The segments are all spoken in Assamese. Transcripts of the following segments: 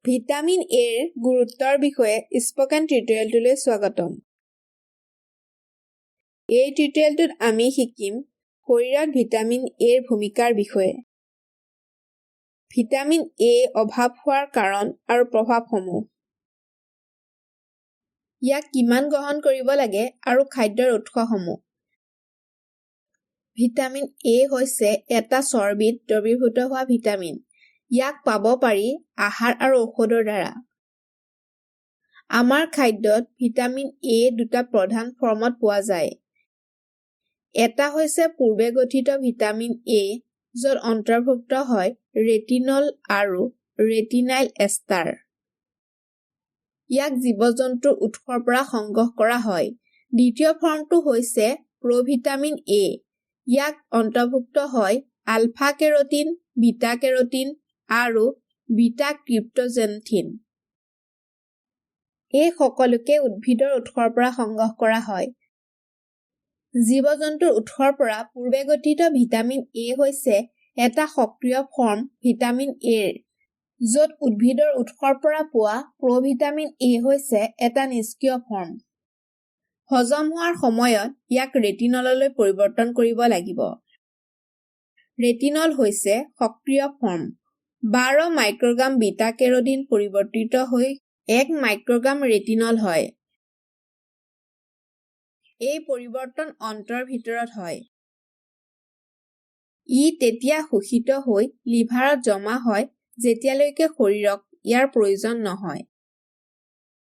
ভিটামিন এৰ গুৰুত্বৰ বিষয়ে স্পকেন টিউটৰিয়েলটোলৈ স্বাগতম। এই টিউটৰিয়েলটোত আমি শিকিম শৰীৰত ভিটামিন এৰ ভূমিকাৰ বিষয়ে। ভিটামিন এ অভাৱ হোৱাৰ কাৰণ আৰু প্ৰভাৱসমূহ। ইয়াক কিমান গ্ৰহণ কৰিব লাগে আৰু খাদ্যৰ উৎসসমূহ। ভিটামিন এ হৈছে এটা চৰ্বিত দ্ৰৱীভূত হোৱা ভিটামিন। ইয়াক পাব পাৰি আহাৰ আৰু ঔষধৰ দ্বাৰা। আমাৰ খাদ্যত ভিটামিন এ দুটা প্ৰধান ফৰ্মত পোৱা যায়। এটা হৈছে পূৰ্বে গঠিত ভিটামিন এ, য'ত অন্তৰ্ভুক্ত হয় ৰেটিনল আৰু ৰেটিনাইল এষ্টাৰ। ইয়াক জীৱ-জন্তুৰ উৎসৰ পৰা সংগ্ৰহ কৰা হয়। দ্বিতীয় ফৰ্মটো হৈছে প্ৰ'ভিটামিন এ। ইয়াক অন্তৰ্ভুক্ত হয় আলফা কেৰটিন, বিটা কেৰটিন আৰু বিটা ক্ৰিপ্ট'জেনথিন। এই সকলোকে উদ্ভিদৰ উৎসৰ পৰা সংগ্ৰহ কৰা হয়। জীৱ-জন্তুৰ উৎসৰ পৰা পূৰ্বে গঠিত ভিটামিন এ হৈছে এটা সক্ৰিয় ফৰ্ম ভিটামিন এৰ, য'ত উদ্ভিদৰ উৎসৰ পৰা পোৱা প্ৰ'ভিটামিন এ হৈছে এটা নিষ্ক্ৰিয় ফৰ্ম। হজম হোৱাৰ সময়ত ইয়াক ৰেটিনললৈ পৰিৱৰ্তন কৰিব লাগিব। ৰেটিনল হৈছে সক্ৰিয় ফৰ্ম। 12 মাইক্ৰগ্ৰাম বিটা কেৰটিন পৰিৱৰ্তিত হৈ 1 মাইক্ৰগ্ৰাম ৰেটিনল হয়। এই পৰিৱৰ্তন অন্ত্ৰৰ ভিতৰত হয়। ই তেতিয়া শোষিত হৈ লিভাৰত জমা হয় যেতিয়ালৈকে শৰীৰক ইয়াৰ প্ৰয়োজন নহয়।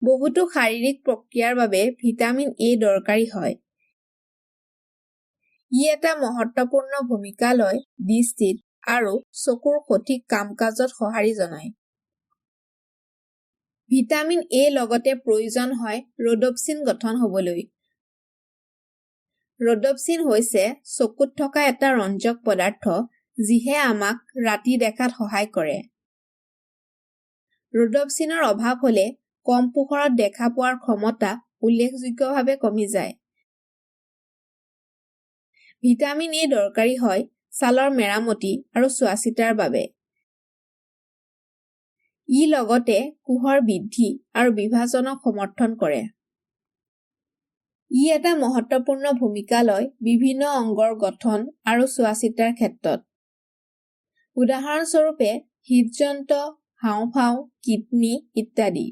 বহুতো শাৰীৰিক প্ৰক্ৰিয়াৰ বাবে ভিটামিন এ দৰকাৰী হয়। ই এটা মহত্বপূৰ্ণ ভূমিকা লয় দৃষ্টিত আৰু চকুৰ সঠিক কাম-কাজত সঁহাৰি জনায়। ভিটামিন এ লগতে প্ৰয়োজন হয় ৰডপচিন গঠন হ'বলৈ। ৰডপচিন হৈছে চকুত থকা এটা ৰঞ্জক পদাৰ্থ যিহে আমাক ৰাতি দেখাত সহায় কৰে। ৰডপচিনৰ অভাৱ হ'লে কম পোহৰত দেখা পোৱাৰ ক্ষমতা উল্লেখযোগ্যভাৱে কমি যায়। ভিটামিন এ দৰকাৰী হয় ছালৰ মেৰামতি আৰু চোৱাচিতাৰ বাবে। ই লগতে কোষৰ বৃদ্ধি আৰু বিভাজনক সমৰ্থন কৰে। ই এটা মহত্বপূৰ্ণ ভূমিকা লয় বিভিন্ন অংগৰ গঠন আৰু চোৱাচিতাৰ ক্ষেত্ৰত। উদাহৰণস্বৰূপে হৃদযন্ত্ৰ, হাঁওফাঁও, কিডনী ইত্যাদি।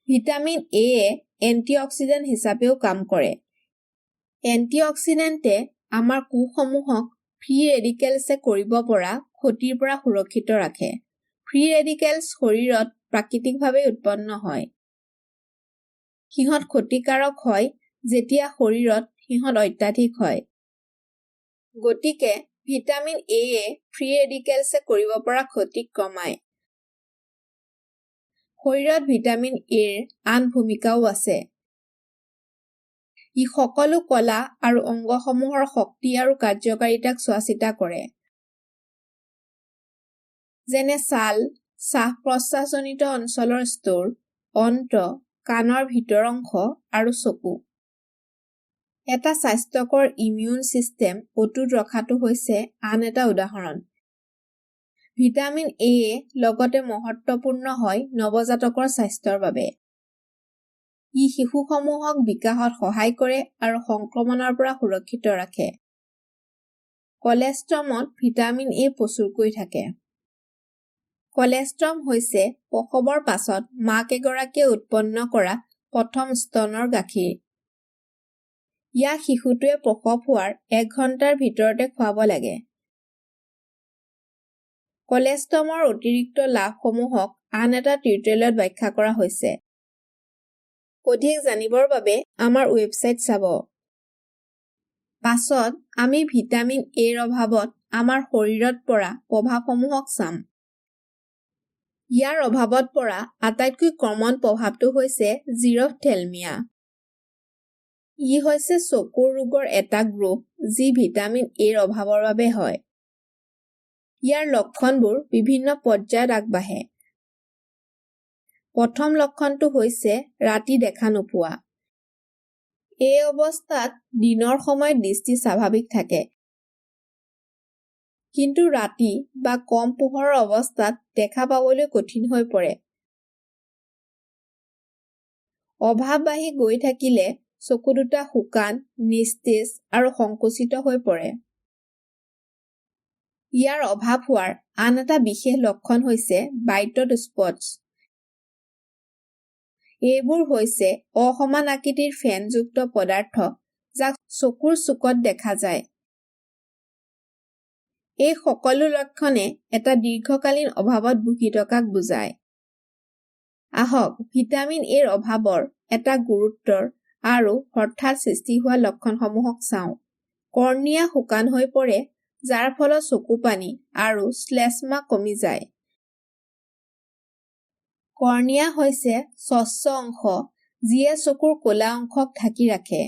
ভিটামিন এ এন্টিঅক্সিডেণ্ট হিচাপেও কাম কৰে। এন্টিঅক্সিডেণ্টে আমাৰ কোষসমূহক ফ্ৰী ৰেডিকেলছে কৰিব পৰা ক্ষতিৰ পৰা সুৰক্ষিত ৰাখে। ফ্ৰী ৰেডিকেলছ শৰীৰত প্ৰাকৃতিকভাৱে উৎপন্ন হয়। সিহঁত ক্ষতিকাৰক হয় যেতিয়া শৰীৰত সিহঁত অত্যাধিক হয়। গতিকে ভিটামিন এ ফ্ৰী ৰেডিকেলছে কৰিব পৰা ক্ষতিক কমায়। শৰীৰত ভিটামিন এৰ আন ভূমিকাও আছে। ই সকলো কলা আৰু অংগসমূহৰ শক্তি আৰু কাৰ্যকাৰিতাক চোৱাচিতা কৰে, যেনে ছাল, শ্বাস-প্ৰশ্বাসজনিত অঞ্চলৰ স্তোৰ, অন্ত্ৰ, কাণৰ ভিতৰ অংশ আৰু চকু। এটা স্বাস্থ্যকৰ ইমিউন ছিষ্টেম অটুট ৰখাটো হৈছে আন এটা উদাহৰণ। ভিটামিন এ লগতে মহত্বপূৰ্ণ হয় নৱজাতকৰ স্বাস্থ্যৰ বাবে। ই শিশুসমূহক বিকাশত সহায় কৰে আৰু সংক্ৰমণৰ পৰা সুৰক্ষিত ৰাখে। কলেষ্ট্ৰমত ভিটামিন এ প্ৰচুৰকৈ থাকে। কলেষ্ট্ৰম হৈছে প্ৰসৱৰ পাছত মাক এগৰাকীয়ে উৎপন্ন কৰা প্ৰথম স্তনৰ গাখীৰ। ইয়াক শিশুটোৱে প্ৰসৱ হোৱাৰ 1 ঘণ্টাৰ ভিতৰতে খুৱাব লাগে। কলেষ্ট্ৰমৰ অতিৰিক্ত লাভসমূহক আন এটা টিউটৰিয়েলত ব্যাখ্যা কৰা হৈছে। অধিক জানিবৰ বাবে আমাৰ ৱেবছাইট চাব। পাছত আমি ভিটামিন এৰ অভাৱত আমাৰ শৰীৰত পৰা প্ৰভাৱসমূহক চাম। ইয়াৰ অভাৱত পৰা আটাইতকৈ কমন প্ৰভাৱটো হৈছে জিৰফথেলমিয়া। ই হৈছে চকুৰ ৰোগৰ এটা গ্ৰুপ যি ভিটামিন এৰ অভাৱৰ বাবে হয়। ইয়াৰ লক্ষণবোৰ বিভিন্ন পৰ্যায়ত আগবাঢ়ে। প্ৰথম লক্ষণটো হৈছে ৰাতি দেখা নোপোৱা। এই অৱস্থাত দিনৰ সময়ত দৃষ্টি স্বাভাৱিক থাকে, কিন্তু ৰাতি বা কম পোহৰৰ অৱস্থাত দেখা পাবলৈ কঠিন হৈ পৰে। অভাৱ বাঢ়ি গৈ থাকিলে চকু দুটা শুকান, নিস্তেজ আৰু সংকুচিত হৈ পৰে। ইয়াৰ অভাৱ হোৱাৰ আন এটা বিশেষ লক্ষণ হৈছে ব্ৰাইট স্পটছ। এইবোৰ হৈছে অসমান আকৃতিৰ ফেনযুক্ত পদাৰ্থ যাক চকুৰ চুকত দেখা যায়। এই সকলো লক্ষণে এটা দীৰ্ঘকালীন অভাৱত ভুগি থকাক বুজায়। আহক ভিটামিন এৰ অভাৱৰ এটা গুৰুতৰ আৰু হঠাৎ সৃষ্টি হোৱা লক্ষণসমূহক চাওঁ। কৰ্ণিয়া শুকান হৈ পৰে, যাৰ ফলত চকু পানী আৰু শ্লেষ্মা কমি যায়। কৰ্ণিয়া হৈছে স্বচ্ছ অংশ যিয়ে চকুৰ ক'লা অংশক ঢাকি ৰাখে।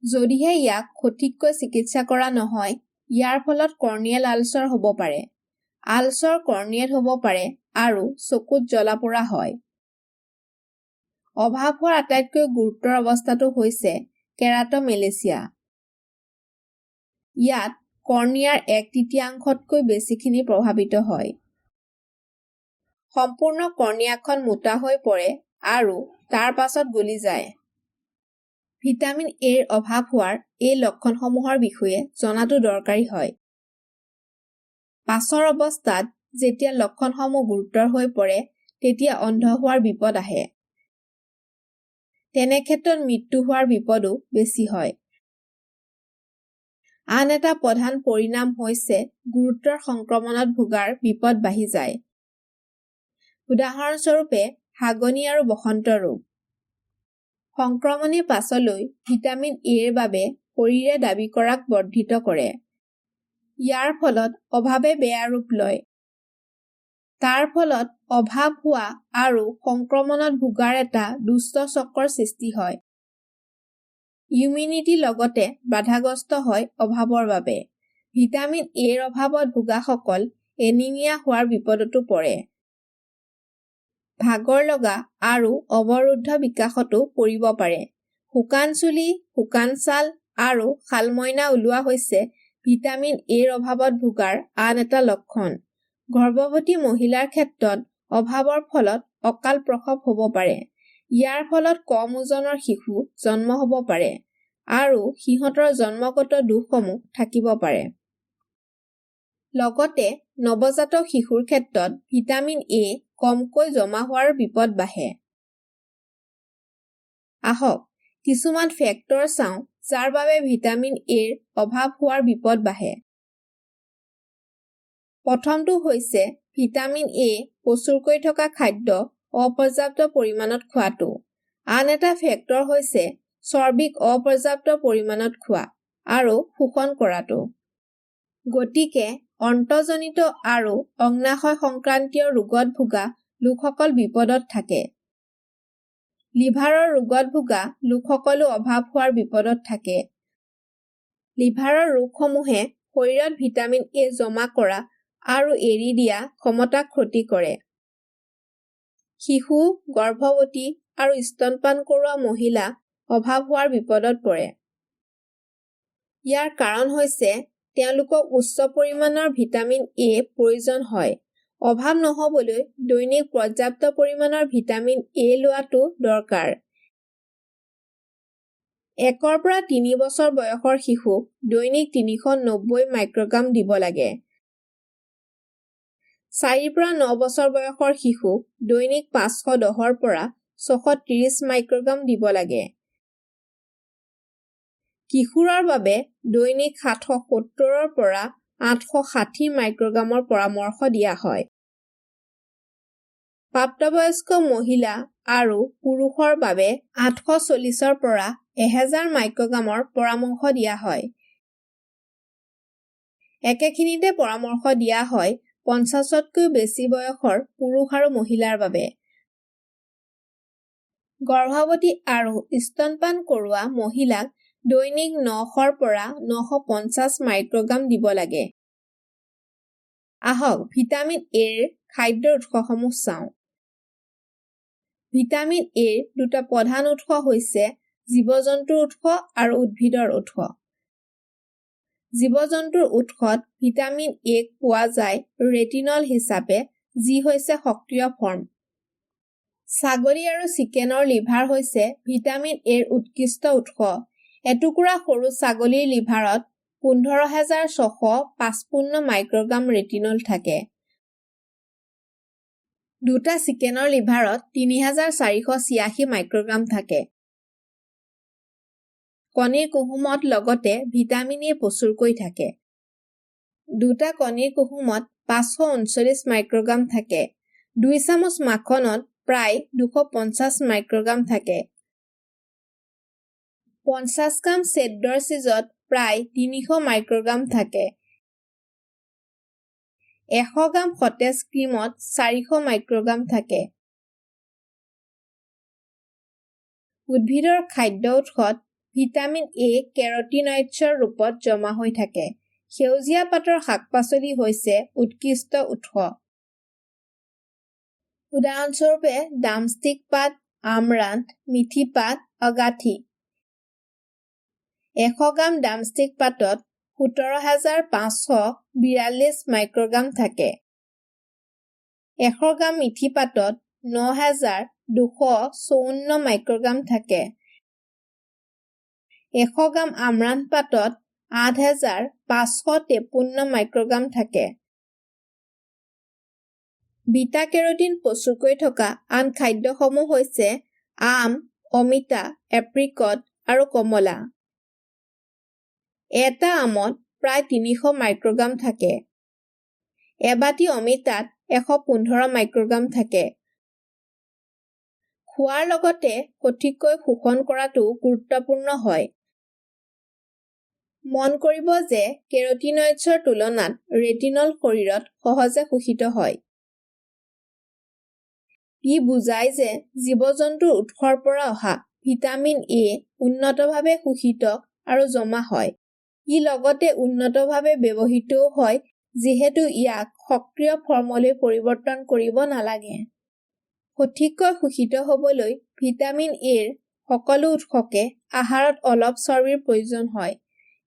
যদিহে ইয়াক সঠিককৈ চিকিৎসা কৰা নহয়, ইয়াৰ ফলত কৰ্ণিয়েল আলচৰ হ'ব পাৰে। আলচৰ কৰ্ণিয়েত হ'ব পাৰে আৰু চকুত জ্বলা-পোৰা হয়। অভাৱ হোৱাৰ আটাইতকৈ গুৰুতৰ অৱস্থাটো হৈছে কেৰাটমেলেচিয়া। ইয়াত কৰ্ণিয়াৰ 1/3তকৈ বেছিখিনি প্ৰভাৱিত হয়। সম্পূৰ্ণ কৰ্ণিয়াখন মোটা হৈ পৰে আৰু তাৰ পাছত গলি যায়। ভিটামিন এৰ অভাৱ হোৱাৰ এই লক্ষণসমূহৰ বিষয়ে জনাটো দৰকাৰী হয়। পাছৰ অৱস্থাত যেতিয়া লক্ষণসমূহ গুৰুতৰ হৈ পৰে, তেতিয়া অন্ধ হোৱাৰ বিপদ আহে। তেনে ক্ষেত্ৰত মৃত্যু হোৱাৰ বিপদো বেছি হয়। আন এটা প্ৰধান পৰিণাম হৈছে গুৰুতৰ সংক্ৰমণত ভোগাৰ বিপদ বাঢ়ি যায়। উদাহৰণস্বৰূপে হাগনি আৰু বসন্ত ৰোগ। সংক্ৰমণে পাছলৈ ভিটামিন এৰ বাবে শৰীৰে দাবী কৰাক বৰ্ধিত কৰে। ইয়াৰ ফলত অভাৱে বেয়া ৰূপ লয়। তাৰ ফলত অভাৱ হোৱা আৰু সংক্ৰমণত ভোগাৰ এটা দুষ্ট চক্ৰৰ সৃষ্টি হয়। ইমিউনিটি লগতে বাধাগ্ৰস্ত হয় অভাৱৰ বাবে। ভিটামিন এৰ অভাৱত ভোগাসকল এনিমিয়া হোৱাৰ বিপদতো পৰে। ভাগৰ লগা আৰু অৱৰুদ্ধ বিকাশতো পৰিব পাৰে। শুকান চুলি, শুকান ছাল আৰু শালমইনা ওলোৱা হৈছে ভিটামিন এৰ অভাৱত ভোগাৰ আন এটা লক্ষণ। গৰ্ভৱতী মহিলাৰ ক্ষেত্ৰত অভাৱৰ ফলত অকাল প্ৰসৱ হ'ব পাৰে। ইয়াৰ ফলত কম ওজনৰ শিশু জন্ম হ'ব পাৰে আৰু সিহঁতৰ জন্মগত দোষসমূহ থাকিব পাৰে। লগতে নৱজাতক শিশুৰ ক্ষেত্ৰত ভিটামিন এ কমকৈ জমা হোৱাৰ বিপদ বাঢ়ে। আহক কিছুমান ফেক্টৰ চাওঁ যাৰ বাবে ভিটামিন এৰ অভাৱ হোৱাৰ বিপদ বাঢ়ে। প্ৰথমটো হৈছে ভিটামিন এ প্ৰচুৰকৈ থকা খাদ্য অপৰ্যাপ্ত পৰিমাণত খোৱাটো। আন এটা ফেক্টৰ হৈছে চৰ্বিক অপৰ্যাপ্ত পৰিমাণত খোৱা আৰু শোষণ কৰাটো। গতিকে অন্তৰ্জনিত আৰু অগ্নাশয় সংক্ৰান্তীয় ৰোগত ভোগা লোকসকল বিপদত থাকে। লিভাৰৰ ৰোগত ভোগা লোকসকলো অভাৱ হোৱাৰ বিপদত থাকে। লিভাৰৰ ৰোগসমূহে শৰীৰত ভিটামিন এ জমা কৰা আৰু এৰি দিয়া ক্ষমতাক ক্ষতি কৰে। শিশু, গৰ্ভৱতী আৰু স্তনপান কৰোৱা মহিলা অভাৱ হোৱাৰ বিপদত পৰে। ইয়াৰ কাৰণ হৈছে তেওঁলোকক উচ্চ পৰিমাণৰ ভিটামিন এ প্ৰয়োজন হয়। অভাৱ নহ'বলৈ দৈনিক পৰ্যাপ্ত পৰিমাণৰ ভিটামিন এ লোৱাটো দৰকাৰ। 1 পৰা 3 বছৰ বয়সৰ শিশুক দৈনিক 390 মাইক্ৰগ্ৰাম দিব লাগে। 4 পৰা 9 বছৰ বয়সৰ শিশুক দৈনিক 510 পৰা 630 মাইক্ৰগ্ৰাম দিব লাগে। কিশোৰৰ বাবে দৈনিক 770 পৰা 860 মাইক্ৰগ্ৰামৰ পৰামৰ্শ দিয়া হয়। প্ৰাপ্তবয়স্ক মহিলা আৰু পুৰুষৰ বাবে 840 পৰা 1000 মাইক্ৰগ্ৰামৰ পৰামৰ্শ দিয়া হয়। একেখিনিতে পৰামৰ্শ দিয়া হয় 50তকৈ বেছি বয়সৰ পুৰুষ আৰু মহিলাৰ বাবে। গৰ্ভৱতী আৰু স্তনপান কৰোৱা মহিলাক দৈনিক 900 পৰা 950 মাইক্ৰগ্ৰাম দিব লাগে। আহক ভিটামিন এৰ খাদ্যৰ উৎসসমূহ চাওঁ। ভিটামিন এৰ দুটা প্ৰধান উৎস হৈছে জীৱ-জন্তুৰ উৎস আৰু উদ্ভিদৰ উৎস। জীৱ-জন্তুৰ উৎসত ভিটামিন এ পোৱা যায় ৰেটিনল হিচাপে, যি হৈছে সক্ৰিয় ফৰ্ম। ছাগলী আৰু চিকেনৰ লিভাৰ হৈছে ভিটামিন এৰ উৎকৃষ্ট উৎস। এটুকুৰা সৰু ছাগলীৰ লিভাৰত 15,655 মাইক্ৰগ্ৰাম ৰেটিনল থাকে। দুটা চিকেনৰ লিভাৰত 3,486 মাইক্ৰগ্ৰাম থাকে। কণীৰ কুহুমত লগতে ভিটামিন এ প্ৰচুৰকৈ থাকে। দুটা কণীৰ কুহুমত 539 মাইক্ৰগ্ৰাম থাকে। 2 চামুচ মাখনত প্ৰায় 250 মাইক্ৰগ্ৰাম থাকে। 50 গ্ৰাম চেড্ডৰ চিজত প্ৰায় 300 মাইক্ৰগ্ৰাম থাকে। 100 গ্ৰাম সতেজ ক্ৰীমত 400 মাইক্ৰগ্ৰাম থাকে। উদ্ভিদৰ খাদ্য উৎসত ভিটামিন এ কেৰটিনইডছৰ ৰূপত জমা হৈ থাকে। সেউজীয়া পাতৰ শাক-পাচলি হৈছে উৎকৃষ্ট উৎস। উদাহৰণস্বৰূপে ডামষ্টিক পাত, আমৰান্থ, মিঠি পাত, অগাথি। 100 গ্ৰাম ডামষ্টিক পাতত 17,542 মাইক্ৰগ্ৰাম থাকে। 100 গ্ৰাম মিঠি পাতত 9,254 মাইক্ৰগ্ৰাম থাকে। 100 গ্ৰাম আমৰান্থ পাতত 8,553 মাইক্ৰগ্ৰাম থাকে। বিটা কেৰটিন প্ৰচুৰকৈ থকা আন খাদ্যসমূহ হৈছে আম, অমিতা, এপ্ৰিকট আৰু কমলা। এটা আমত প্ৰায় 300 মাইক্ৰগ্ৰাম থাকে। এবাটি অমিতাত 115 মাইক্ৰগ্ৰাম থাকে। খোৱাৰ লগতে সঠিককৈ শোষণ কৰাটো গুৰুত্বপূৰ্ণ হয়। মন কৰিব যে কেৰটিনইডছৰ তুলনাত ৰেটিনল শৰীৰত সহজে শোষিত হয়। ই বুজায় যে জীৱ-জন্তুৰ উৎসৰ পৰা অহা ভিটামিন এ উন্নতভাৱে শোষিত আৰু জমা হয়। ই লগতে উন্নতভাৱে ব্যৱহৃতও হয় যিহেতু ইয়াক সক্ৰিয় ফৰ্মলৈ পৰিৱৰ্তন কৰিব নালাগে। সঠিককৈ শোষিত হ'বলৈ ভিটামিন এৰ সকলো উৎসকে আহাৰত অলপ চৰ্বিৰ প্ৰয়োজন হয়।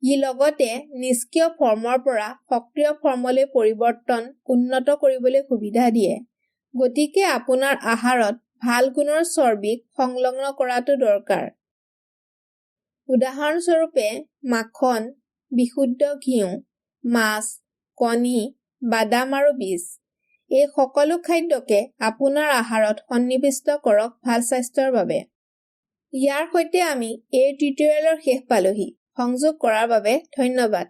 ই লগতে নিষ্ক্ৰিয় ফৰ্মৰ পৰা সক্ৰিয় ফৰ্মলৈ পৰিৱৰ্তন উন্নত কৰিবলৈ সুবিধা দিয়ে। গতিকে আপোনাৰ আহাৰত ভাল গুণৰ চৰ্বিক সংলগ্ন কৰাটো দৰকাৰ। উদাহৰণস্বৰূপে মাখন, বিশুদ্ধ ঘিউ, মাছ, কণী, বাদাম আৰু বীজ। এই সকলো খাদ্যকে আপোনাৰ আহাৰত সন্নিৱিষ্ট কৰক ভাল স্বাস্থ্যৰ বাবে। ইয়াৰ সৈতে আমি এই টিউটৰিয়েলৰ শেষ পালোহি। সংযোগ কৰাৰ বাবে ধন্যবাদ।